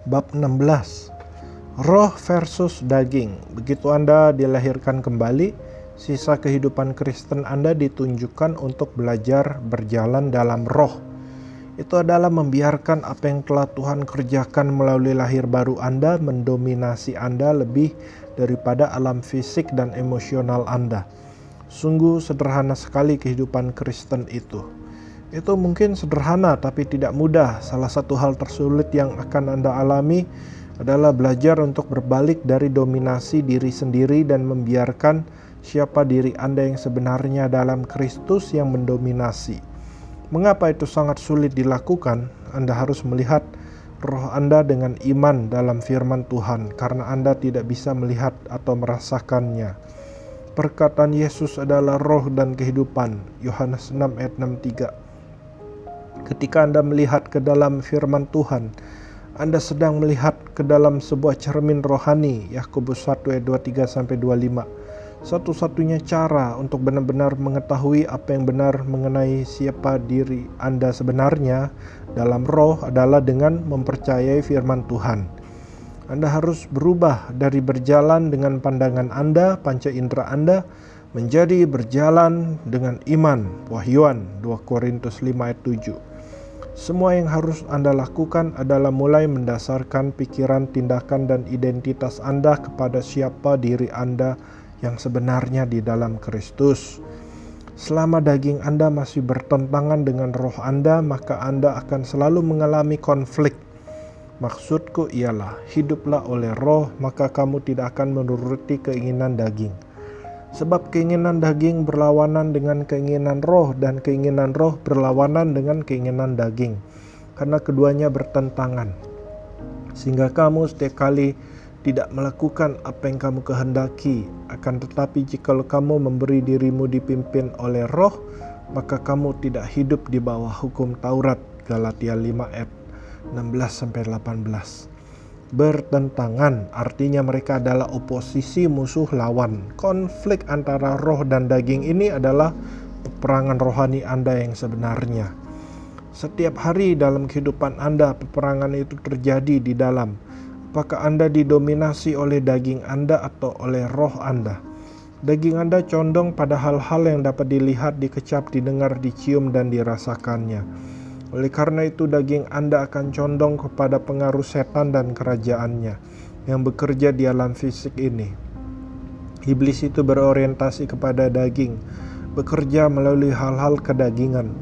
Bab 16. Roh versus daging. Begitu Anda dilahirkan kembali, sisa kehidupan Kristen Anda ditunjukkan untuk belajar berjalan dalam roh. Itu adalah membiarkan apa yang telah Tuhan kerjakan melalui lahir baru Anda mendominasi Anda lebih daripada alam fisik dan emosional Anda. Sungguh sederhana sekali kehidupan Kristen itu. Itu mungkin sederhana tapi tidak mudah. Salah satu hal tersulit yang akan Anda alami adalah belajar untuk berbalik dari dominasi diri sendiri dan membiarkan siapa diri Anda yang sebenarnya dalam Kristus yang mendominasi. Mengapa itu sangat sulit dilakukan? Anda harus melihat roh Anda dengan iman dalam firman Tuhan karena Anda tidak bisa melihat atau merasakannya. Perkataan Yesus adalah roh dan kehidupan. Yohanes 6 ayat 63. Ketika Anda melihat ke dalam firman Tuhan, Anda sedang melihat ke dalam sebuah cermin rohani. Yakobus 1 ayat 23-25. Satu-satunya cara untuk benar-benar mengetahui apa yang benar mengenai siapa diri Anda sebenarnya dalam roh adalah dengan mempercayai firman Tuhan. Anda harus berubah dari berjalan dengan pandangan Anda, panca indera Anda, menjadi berjalan dengan iman. Wahyuan 2 Korintus 5 ayat 7. Semua yang harus Anda lakukan adalah mulai mendasarkan pikiran, tindakan, dan identitas Anda kepada siapa diri Anda yang sebenarnya di dalam Kristus. Selama daging Anda masih bertentangan dengan roh Anda, maka Anda akan selalu mengalami konflik. Maksudku ialah, hiduplah oleh roh, maka kamu tidak akan menuruti keinginan daging. Sebab keinginan daging berlawanan dengan keinginan roh, dan keinginan roh berlawanan dengan keinginan daging, karena keduanya bertentangan. Sehingga kamu setiap kali tidak melakukan apa yang kamu kehendaki. Akan tetapi jikalau kamu memberi dirimu dipimpin oleh roh, maka kamu tidak hidup di bawah hukum Taurat. Galatia 5 ayat 16-18. Bertentangan artinya mereka adalah oposisi, musuh lawan. Konflik antara roh dan daging ini adalah peperangan rohani Anda yang sebenarnya. Setiap hari dalam kehidupan Anda, peperangan itu terjadi di dalam. Apakah Anda didominasi oleh daging Anda atau oleh roh Anda? Daging Anda condong pada hal-hal yang dapat dilihat, dikecap, didengar, dicium, dan dirasakannya. Oleh karena itu daging Anda akan condong kepada pengaruh setan dan kerajaannya yang bekerja di alam fisik ini. Iblis itu berorientasi kepada daging, bekerja melalui hal-hal kedagingan.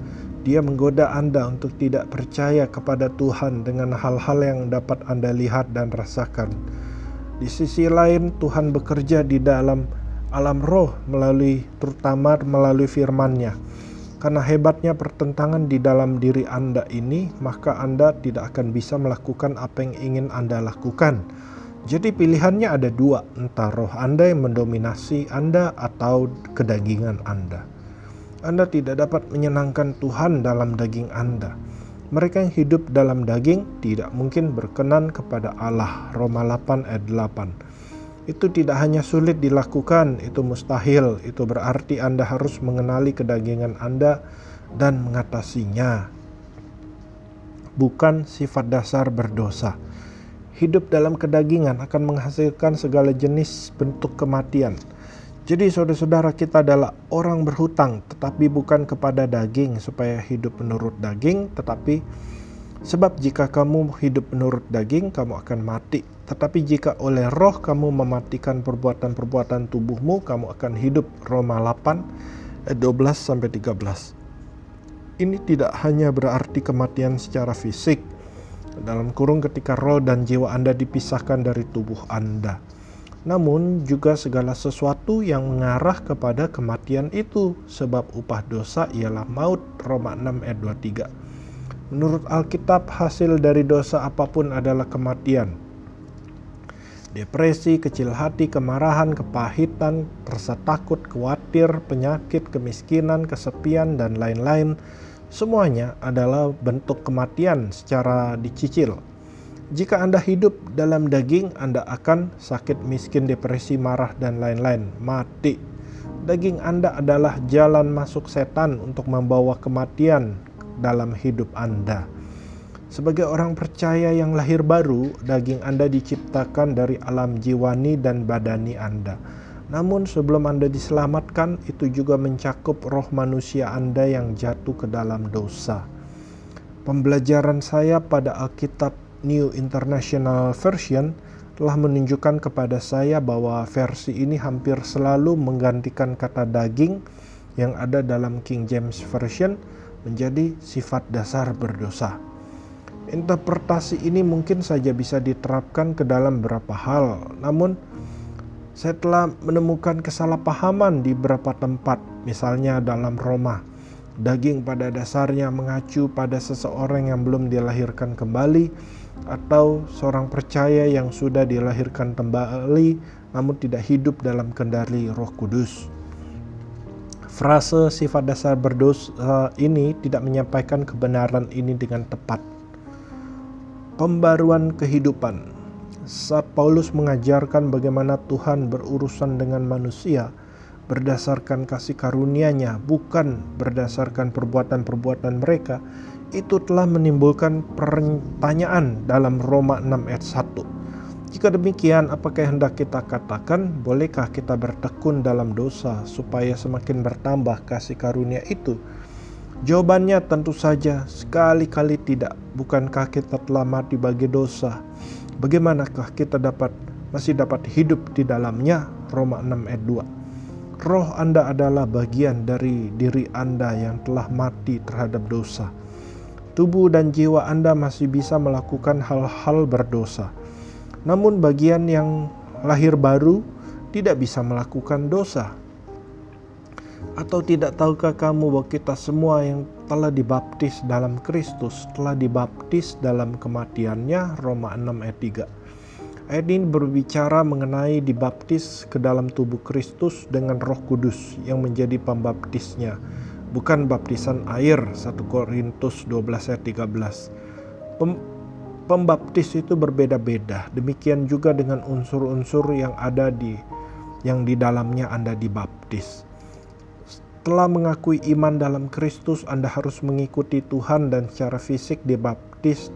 Dia menggoda Anda untuk tidak percaya kepada Tuhan dengan hal-hal yang dapat Anda lihat dan rasakan. Di sisi lain, Tuhan bekerja di dalam alam roh terutama melalui firman-Nya. Karena hebatnya pertentangan di dalam diri Anda ini, maka Anda tidak akan bisa melakukan apa yang ingin Anda lakukan. Jadi pilihannya ada dua, entah roh Anda yang mendominasi Anda atau kedagingan Anda. Anda tidak dapat menyenangkan Tuhan dalam daging Anda. Mereka yang hidup dalam daging tidak mungkin berkenan kepada Allah. Roma 8 ayat 8. Itu tidak hanya sulit dilakukan, itu mustahil. Itu berarti Anda harus mengenali kedagingan Anda dan mengatasinya. Bukan sifat dasar berdosa. Hidup dalam kedagingan akan menghasilkan segala jenis bentuk kematian. Jadi saudara-saudara, kita adalah orang berhutang, tetapi bukan kepada daging supaya hidup menurut daging, tetapi sebab jika kamu hidup menurut daging, kamu akan mati. Tetapi jika oleh roh kamu mematikan perbuatan-perbuatan tubuhmu, kamu akan hidup. Roma 8 ayat 12-13. Ini tidak hanya berarti kematian secara fisik, dalam kurung ketika roh dan jiwa Anda dipisahkan dari tubuh Anda, namun juga segala sesuatu yang mengarah kepada kematian itu, sebab upah dosa ialah maut. Roma 6 ayat 23. Menurut Alkitab, hasil dari dosa apapun adalah kematian. Depresi, kecil hati, kemarahan, kepahitan, rasa takut, khawatir, penyakit, kemiskinan, kesepian, dan lain-lain, semuanya adalah bentuk kematian secara dicicil. Jika Anda hidup dalam daging, Anda akan sakit, miskin, depresi, marah, dan lain-lain. Mati. Daging Anda adalah jalan masuk setan untuk membawa kematian dalam hidup Anda. Sebagai orang percaya yang lahir baru, daging Anda diciptakan dari alam jiwani dan badani Anda. Namun sebelum Anda diselamatkan, itu juga mencakup roh manusia Anda yang jatuh ke dalam dosa. Pembelajaran saya pada Alkitab New International Version telah menunjukkan kepada saya bahwa versi ini hampir selalu menggantikan kata daging yang ada dalam King James Version menjadi sifat dasar berdosa. Interpretasi ini mungkin saja bisa diterapkan ke dalam beberapa hal, namun saya telah menemukan kesalahpahaman di beberapa tempat, misalnya dalam Roma. Daging pada dasarnya mengacu pada seseorang yang belum dilahirkan kembali, atau seorang percaya yang sudah dilahirkan kembali namun tidak hidup dalam kendali Roh Kudus. Frase sifat dasar berdosa ini tidak menyampaikan kebenaran ini dengan tepat. Pembaruan kehidupan. Saat Paulus mengajarkan bagaimana Tuhan berurusan dengan manusia berdasarkan kasih karunia-Nya, bukan berdasarkan perbuatan-perbuatan mereka, itu telah menimbulkan pertanyaan dalam Roma 6 ayat 1. Jika demikian, apakah yang hendak kita katakan? Bolehkah kita bertekun dalam dosa supaya semakin bertambah kasih karunia itu? Jawabannya tentu saja sekali-kali tidak. Bukankah kita telah mati bagi dosa? Bagaimanakah kita masih dapat hidup di dalamnya? Roma 6 ayat 2. Roh Anda adalah bagian dari diri Anda yang telah mati terhadap dosa. Tubuh dan jiwa Anda masih bisa melakukan hal-hal berdosa. Namun bagian yang lahir baru tidak bisa melakukan dosa. Atau tidak tahukah kamu bahwa kita semua yang telah dibaptis dalam Kristus telah dibaptis dalam kematiannya? Roma 6 ayat 3. Ayat ini berbicara mengenai dibaptis ke dalam tubuh Kristus dengan Roh Kudus yang menjadi pembaptisnya, bukan baptisan air. 1 Korintus 12 ayat 13. Pembaptis itu berbeda-beda. Demikian juga dengan unsur-unsur yang di dalamnya Anda dibaptis. Setelah mengakui iman dalam Kristus, Anda harus mengikuti Tuhan dan secara fisik dibaptis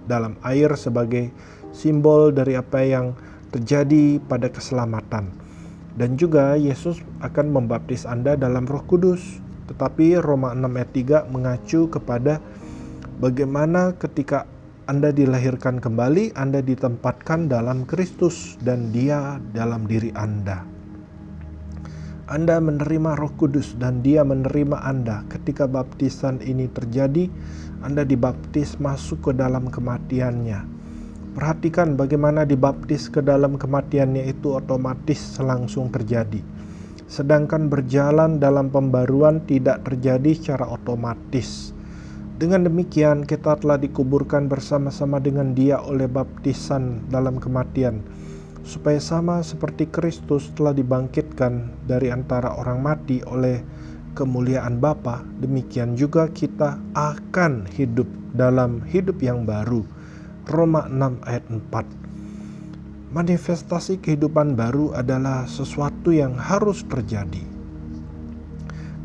dalam air sebagai simbol dari apa yang terjadi pada keselamatan. Dan juga Yesus akan membaptis Anda dalam Roh Kudus. Tetapi Roma 6 ayat 3 mengacu kepada bagaimana ketika Anda dilahirkan kembali, Anda ditempatkan dalam Kristus dan Dia dalam diri Anda. Anda menerima Roh Kudus dan Dia menerima Anda. Ketika baptisan ini terjadi, Anda dibaptis masuk ke dalam kematiannya. Perhatikan bagaimana dibaptis ke dalam kematiannya itu otomatis langsung terjadi. Sedangkan berjalan dalam pembaruan tidak terjadi secara otomatis. Dengan demikian kita telah dikuburkan bersama-sama dengan Dia oleh baptisan dalam kematian, supaya sama seperti Kristus telah dibangkitkan dari antara orang mati oleh kemuliaan Bapa, demikian juga kita akan hidup dalam hidup yang baru. Roma 6 ayat 4. Manifestasi kehidupan baru adalah sesuatu yang harus terjadi.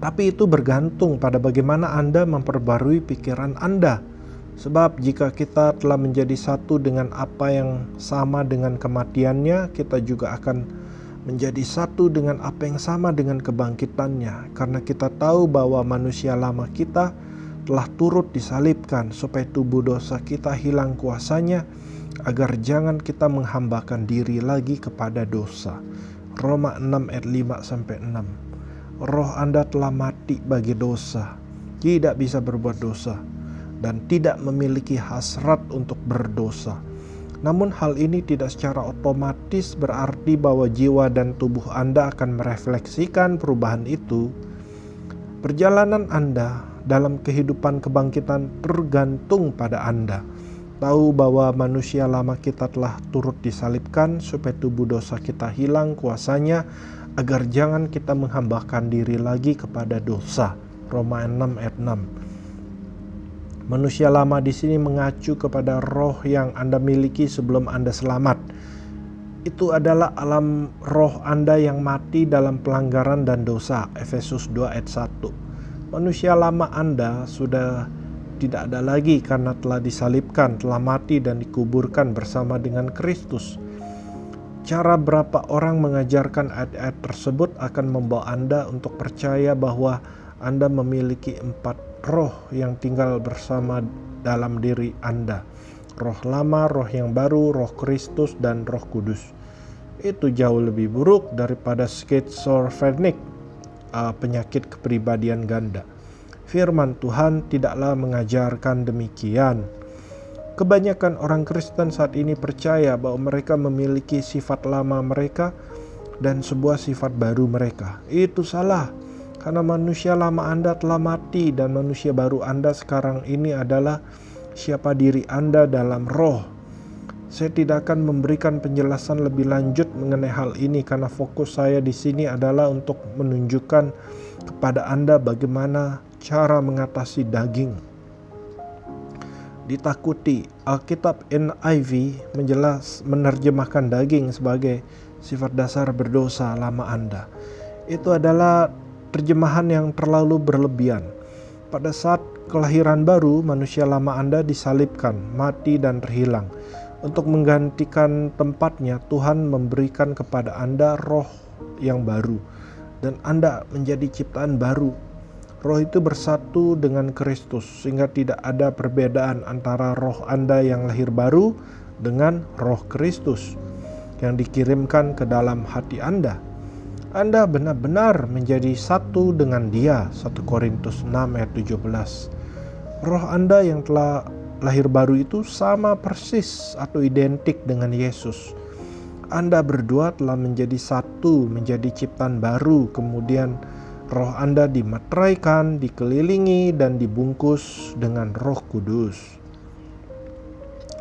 Tapi itu bergantung pada bagaimana Anda memperbarui pikiran Anda. Sebab jika kita telah menjadi satu dengan apa yang sama dengan kematiannya, kita juga akan menjadi satu dengan apa yang sama dengan kebangkitannya. Karena kita tahu bahwa manusia lama kita telah turut disalibkan supaya tubuh dosa kita hilang kuasanya, agar jangan kita menghambakan diri lagi kepada dosa. Roma 6 ayat 5-6. Roh Anda telah mati bagi dosa, tidak bisa berbuat dosa, dan tidak memiliki hasrat untuk berdosa. Namun hal ini tidak secara otomatis berarti bahwa jiwa dan tubuh Anda akan merefleksikan perubahan itu. Perjalanan Anda dalam kehidupan kebangkitan tergantung pada Anda. Tahu bahwa manusia lama kita telah turut disalibkan supaya tubuh dosa kita hilang kuasanya, agar jangan kita menghambakan diri lagi kepada dosa. Roma 6 ayat 6. Manusia lama di sini mengacu kepada roh yang Anda miliki sebelum Anda selamat. Itu adalah alam roh Anda yang mati dalam pelanggaran dan dosa. Efesus 2 ayat 1. Manusia lama Anda sudah tidak ada lagi karena telah disalibkan, telah mati dan dikuburkan bersama dengan Kristus. Cara berapa orang mengajarkan ayat-ayat tersebut akan membawa Anda untuk percaya bahwa Anda memiliki 4 roh yang tinggal bersama dalam diri Anda. Roh lama, roh yang baru, roh Kristus, dan roh kudus. Itu jauh lebih buruk daripada skizofrenik, penyakit kepribadian ganda. Firman Tuhan tidaklah mengajarkan demikian. Kebanyakan orang Kristen saat ini percaya bahwa mereka memiliki sifat lama mereka dan sebuah sifat baru mereka. Itu salah, karena manusia lama Anda telah mati dan manusia baru Anda sekarang ini adalah siapa diri Anda dalam roh. Saya tidak akan memberikan penjelasan lebih lanjut mengenai hal ini karena fokus saya di sini adalah untuk menunjukkan kepada Anda bagaimana cara mengatasi daging. Ditakuti, Alkitab NIV menerjemahkan daging sebagai sifat dasar berdosa lama Anda. Itu adalah terjemahan yang terlalu berlebihan. Pada saat kelahiran baru, manusia lama Anda disalibkan, mati dan terhilang. Untuk menggantikan tempatnya, Tuhan memberikan kepada Anda roh yang baru dan Anda menjadi ciptaan baru. Roh itu bersatu dengan Kristus sehingga tidak ada perbedaan antara roh Anda yang lahir baru dengan roh Kristus yang dikirimkan ke dalam hati Anda. Anda benar-benar menjadi satu dengan Dia. 1 Korintus 6 ayat 17. Roh Anda yang telah lahir baru itu sama persis atau identik dengan Yesus. Anda berdua telah menjadi satu, menjadi ciptaan baru. Kemudian roh Anda dimeteraikan, dikelilingi, dan dibungkus dengan Roh Kudus.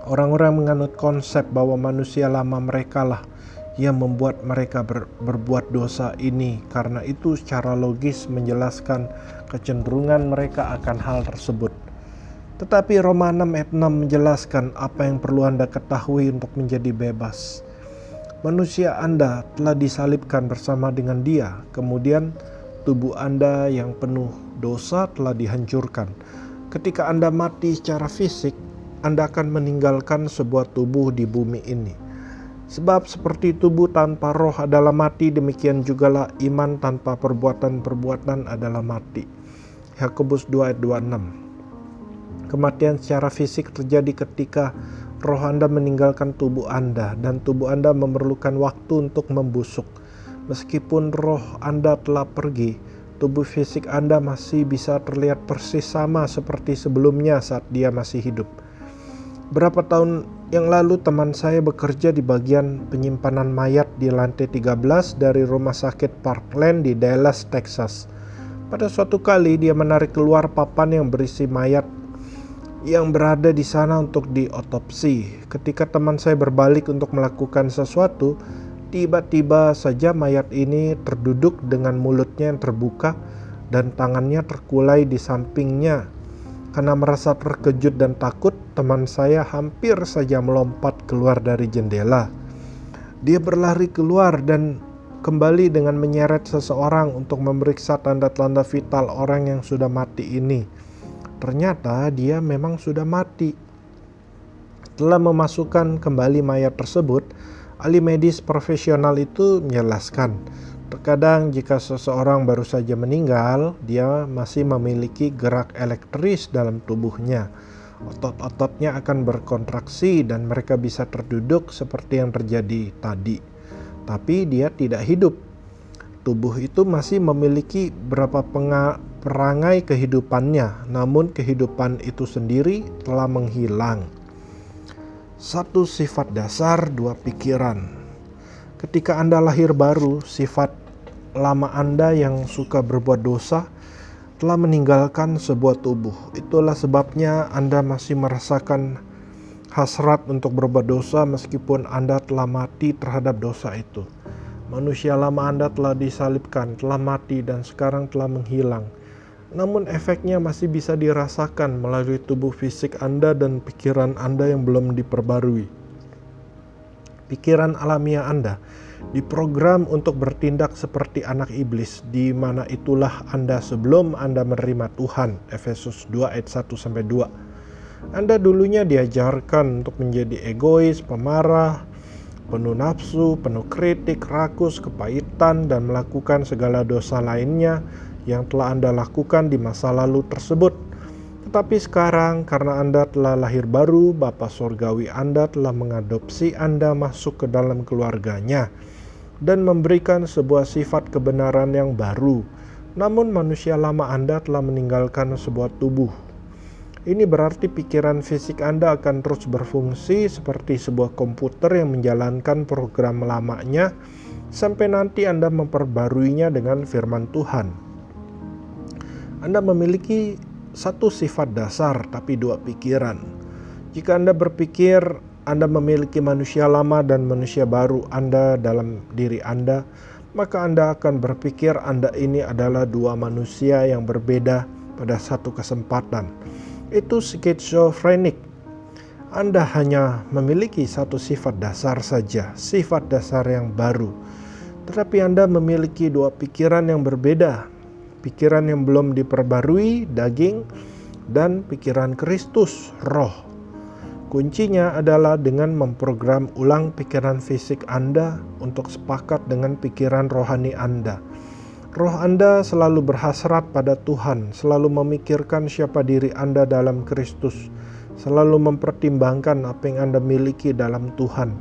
Orang-orang menganut konsep bahwa manusia lama mereka lah yang membuat mereka berbuat dosa ini. Karena itu secara logis menjelaskan kecenderungan mereka akan hal tersebut. Tetapi Roma 6 ayat 6 menjelaskan apa yang perlu Anda ketahui untuk menjadi bebas. Manusia Anda telah disalibkan bersama dengan Dia. Kemudian tubuh Anda yang penuh dosa telah dihancurkan. Ketika Anda mati secara fisik, Anda akan meninggalkan sebuah tubuh di bumi ini. Sebab seperti tubuh tanpa roh adalah mati, demikian jugalah iman tanpa perbuatan-perbuatan adalah mati. Yakobus 2 ayat 26. Kematian secara fisik terjadi ketika roh Anda meninggalkan tubuh Anda dan tubuh Anda memerlukan waktu untuk membusuk. Meskipun roh Anda telah pergi, tubuh fisik Anda masih bisa terlihat persis sama seperti sebelumnya saat dia masih hidup. Berapa tahun yang lalu teman saya bekerja di bagian penyimpanan mayat di lantai 13 dari rumah sakit Parkland di Dallas, Texas. Pada suatu kali dia menarik keluar papan yang berisi mayat yang berada di sana untuk diotopsi. Ketika teman saya berbalik untuk melakukan sesuatu, tiba-tiba saja mayat ini terduduk dengan mulutnya yang terbuka dan tangannya terkulai di sampingnya. Karena merasa terkejut dan takut, teman saya hampir saja melompat keluar dari jendela. Dia berlari keluar dan kembali dengan menyeret seseorang untuk memeriksa tanda-tanda vital orang yang sudah mati ini. Ternyata dia memang sudah mati. Setelah memasukkan kembali mayat tersebut, ahli medis profesional itu menjelaskan, terkadang jika seseorang baru saja meninggal, dia masih memiliki gerak elektris dalam tubuhnya. Otot-ototnya akan berkontraksi dan mereka bisa terduduk seperti yang terjadi tadi. Tapi dia tidak hidup. Tubuh itu masih memiliki beberapa perangai kehidupannya, namun kehidupan itu sendiri telah menghilang. Satu sifat dasar, dua pikiran. Ketika Anda lahir baru, sifat lama Anda yang suka berbuat dosa telah meninggalkan sebuah tubuh. Itulah sebabnya Anda masih merasakan hasrat untuk berbuat dosa meskipun Anda telah mati terhadap dosa itu. Manusia lama Anda telah disalibkan, telah mati dan sekarang telah menghilang. Namun efeknya masih bisa dirasakan melalui tubuh fisik Anda dan pikiran Anda yang belum diperbarui. Pikiran alamiah Anda diprogram untuk bertindak seperti anak iblis, di mana itulah Anda sebelum Anda menerima Tuhan. Efesus 2 ayat 1-2. Anda dulunya diajarkan untuk menjadi egois, pemarah, penuh nafsu, penuh kritik, rakus, kepahitan, dan melakukan segala dosa lainnya yang telah Anda lakukan di masa lalu tersebut. Tetapi sekarang, karena Anda telah lahir baru, Bapa Surgawi Anda telah mengadopsi Anda masuk ke dalam keluarganya dan memberikan sebuah sifat kebenaran yang baru. Namun manusia lama Anda telah meninggalkan sebuah tubuh. Ini berarti pikiran fisik Anda akan terus berfungsi seperti sebuah komputer yang menjalankan program lamanya sampai nanti Anda memperbaruinya dengan firman Tuhan. Anda memiliki satu sifat dasar tapi dua pikiran. Jika Anda berpikir Anda memiliki manusia lama dan manusia baru Anda dalam diri Anda, maka Anda akan berpikir Anda ini adalah dua manusia yang berbeda pada satu kesempatan. Itu skizofrenik. Anda hanya memiliki satu sifat dasar saja, sifat dasar yang baru. Tetapi Anda memiliki dua pikiran yang berbeda. Pikiran yang belum diperbarui, daging, dan pikiran Kristus, roh. Kuncinya adalah dengan memprogram ulang pikiran fisik Anda untuk sepakat dengan pikiran rohani Anda. Roh Anda selalu berhasrat pada Tuhan, selalu memikirkan siapa diri Anda dalam Kristus, selalu mempertimbangkan apa yang Anda miliki dalam Tuhan,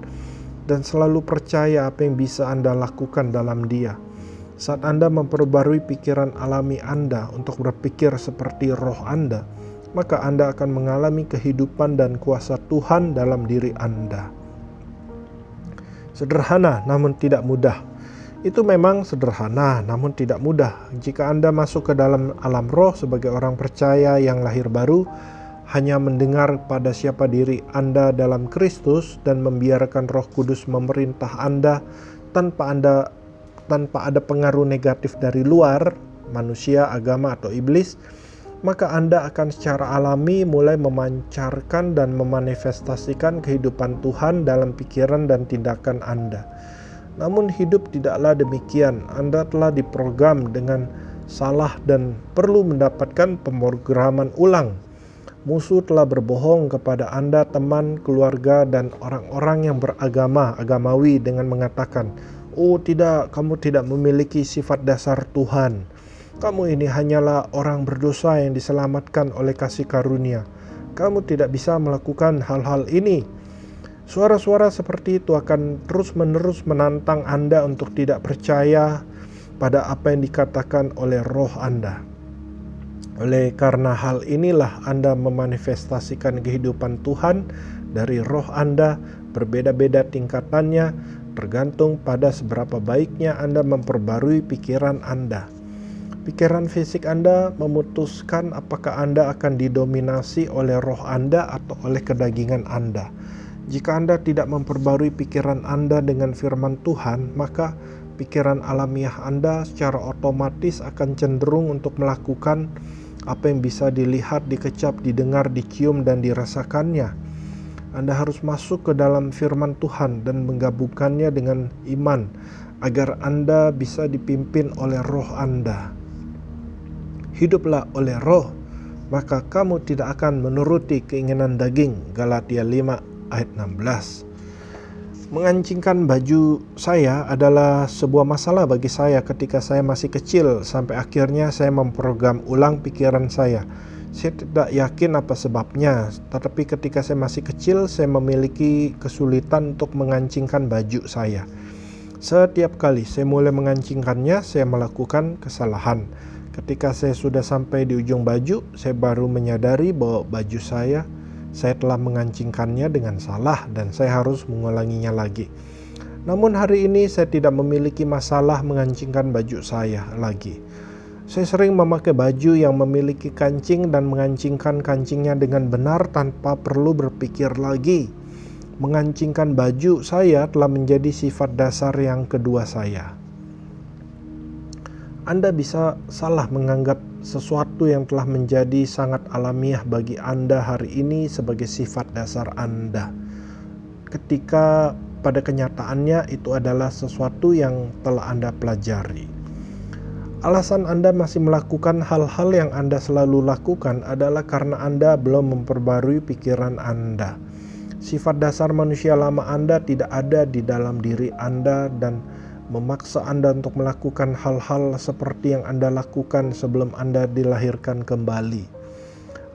dan selalu percaya apa yang bisa Anda lakukan dalam Dia. Saat Anda memperbarui pikiran alami Anda untuk berpikir seperti roh Anda, maka Anda akan mengalami kehidupan dan kuasa Tuhan dalam diri Anda. Sederhana namun tidak mudah. Itu memang sederhana namun tidak mudah. Jika Anda masuk ke dalam alam roh sebagai orang percaya yang lahir baru, hanya mendengar pada siapa diri Anda dalam Kristus dan membiarkan Roh Kudus memerintah Anda tanpa ada pengaruh negatif dari luar, manusia, agama, atau iblis, maka Anda akan secara alami mulai memancarkan dan memanifestasikan kehidupan Tuhan dalam pikiran dan tindakan Anda. Namun hidup tidaklah demikian. Anda telah diprogram dengan salah dan perlu mendapatkan pemrograman ulang. Musuh telah berbohong kepada Anda, teman, keluarga, dan orang-orang yang agamawi dengan mengatakan, "Oh tidak, kamu tidak memiliki sifat dasar Tuhan. Kamu ini hanyalah orang berdosa yang diselamatkan oleh kasih karunia. Kamu tidak bisa melakukan hal-hal ini." Suara-suara seperti itu akan terus-menerus menantang Anda untuk tidak percaya pada apa yang dikatakan oleh roh Anda. Oleh karena hal inilah Anda memanifestasikan kehidupan Tuhan dari roh Anda, berbeda-beda tingkatannya, tergantung pada seberapa baiknya Anda memperbarui pikiran Anda. Pikiran fisik Anda memutuskan apakah Anda akan didominasi oleh roh Anda atau oleh kedagingan Anda. Jika Anda tidak memperbarui pikiran Anda dengan firman Tuhan, maka pikiran alamiah Anda secara otomatis akan cenderung untuk melakukan apa yang bisa dilihat, dikecap, didengar, dicium, dan dirasakannya. Anda harus masuk ke dalam firman Tuhan dan menggabungkannya dengan iman agar Anda bisa dipimpin oleh roh Anda. Hiduplah oleh roh, maka kamu tidak akan menuruti keinginan daging. Galatia 5 ayat 16. Mengancingkan baju saya adalah sebuah masalah bagi saya ketika saya masih kecil, sampai akhirnya saya memprogram ulang pikiran saya. Saya tidak yakin apa sebabnya, tetapi ketika saya masih kecil, saya memiliki kesulitan untuk mengancingkan baju saya. Setiap kali saya mulai mengancingkannya, saya melakukan kesalahan. Ketika saya sudah sampai di ujung baju, saya baru menyadari bahwa baju saya telah mengancingkannya dengan salah dan saya harus mengulanginya lagi. Namun hari ini saya tidak memiliki masalah mengancingkan baju saya lagi. Saya sering memakai baju yang memiliki kancing dan mengancingkan kancingnya dengan benar tanpa perlu berpikir lagi. Mengancingkan baju saya telah menjadi sifat dasar yang kedua saya. Anda bisa salah menganggap sesuatu yang telah menjadi sangat alamiah bagi Anda hari ini sebagai sifat dasar Anda. Ketika pada kenyataannya itu adalah sesuatu yang telah Anda pelajari. Alasan Anda masih melakukan hal-hal yang Anda selalu lakukan adalah karena Anda belum memperbarui pikiran Anda. Sifat dasar manusia lama Anda tidak ada di dalam diri Anda dan memaksa Anda untuk melakukan hal-hal seperti yang Anda lakukan sebelum Anda dilahirkan kembali.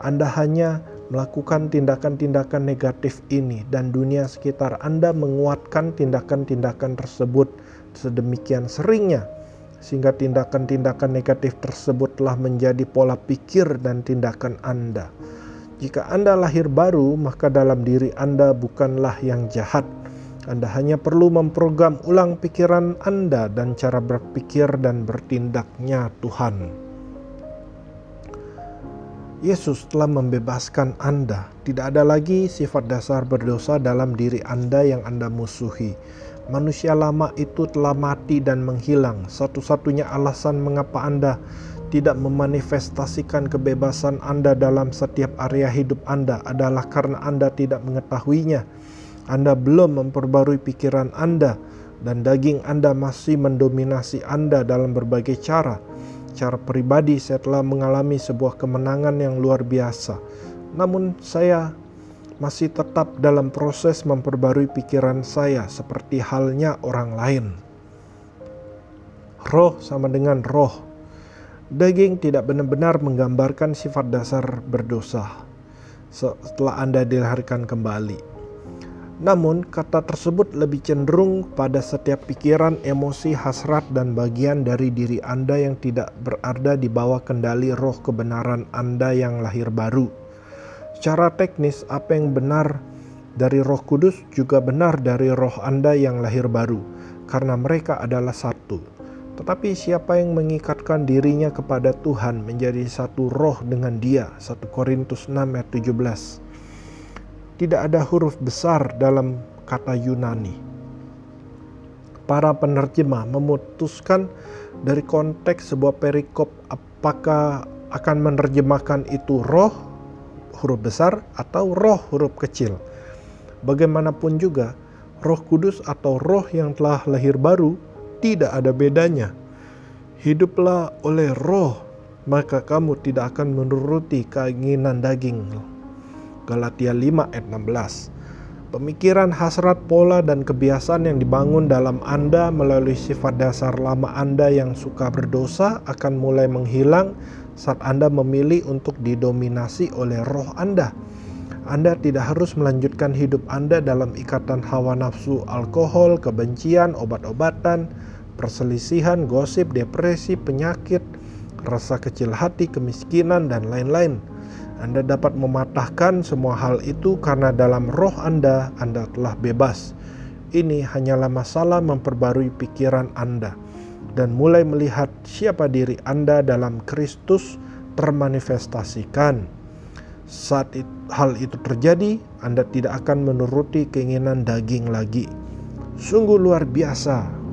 Anda hanya melakukan tindakan-tindakan negatif ini dan dunia sekitar Anda menguatkan tindakan-tindakan tersebut sedemikian seringnya sehingga tindakan-tindakan negatif tersebut telah menjadi pola pikir dan tindakan Anda. Jika Anda lahir baru, maka dalam diri Anda bukanlah yang jahat. Anda hanya perlu memprogram ulang pikiran Anda dan cara berpikir dan bertindaknya Tuhan. Yesus telah membebaskan Anda. Tidak ada lagi sifat dasar berdosa dalam diri Anda yang Anda musuhi. Manusia lama itu telah mati dan menghilang. Satu-satunya alasan mengapa Anda tidak memanifestasikan kebebasan Anda dalam setiap area hidup Anda adalah karena Anda tidak mengetahuinya. Anda belum memperbarui pikiran Anda dan daging Anda masih mendominasi Anda dalam berbagai cara. Secara pribadi saya telah mengalami sebuah kemenangan yang luar biasa. Namun saya masih tetap dalam proses memperbarui pikiran saya seperti halnya orang lain. Roh sama dengan roh. Daging tidak benar-benar menggambarkan sifat dasar berdosa setelah Anda dilahirkan kembali. Namun kata tersebut lebih cenderung pada setiap pikiran, emosi, hasrat, dan bagian dari diri Anda yang tidak berada di bawah kendali roh kebenaran Anda yang lahir baru. Secara teknis, apa yang benar dari Roh Kudus juga benar dari roh Anda yang lahir baru, karena mereka adalah satu. Tetapi siapa yang mengikatkan dirinya kepada Tuhan menjadi satu roh dengan Dia, 1 Korintus 6 ayat 17. Tidak ada huruf besar dalam kata Yunani. Para penerjemah memutuskan dari konteks sebuah perikop apakah akan menerjemahkan itu roh huruf besar atau roh huruf kecil. Bagaimanapun juga, Roh Kudus atau roh yang telah lahir baru tidak ada bedanya. Hiduplah oleh roh, maka kamu tidak akan menuruti keinginan daging. Galatia 5 ayat 16. Pemikiran, hasrat, pola, dan kebiasaan yang dibangun dalam Anda melalui sifat dasar lama Anda yang suka berdosa akan mulai menghilang saat Anda memilih untuk didominasi oleh roh Anda. Anda tidak harus melanjutkan hidup Anda dalam ikatan hawa nafsu, alkohol, kebencian, obat-obatan, perselisihan, gosip, depresi, penyakit, rasa kecil hati, kemiskinan, dan lain-lain. Anda dapat mematahkan semua hal itu karena dalam roh Anda telah bebas. Ini hanyalah masalah memperbarui pikiran Anda dan mulai melihat siapa diri Anda dalam Kristus termanifestasikan. Saat hal itu terjadi, Anda tidak akan menuruti keinginan daging lagi. Sungguh luar biasa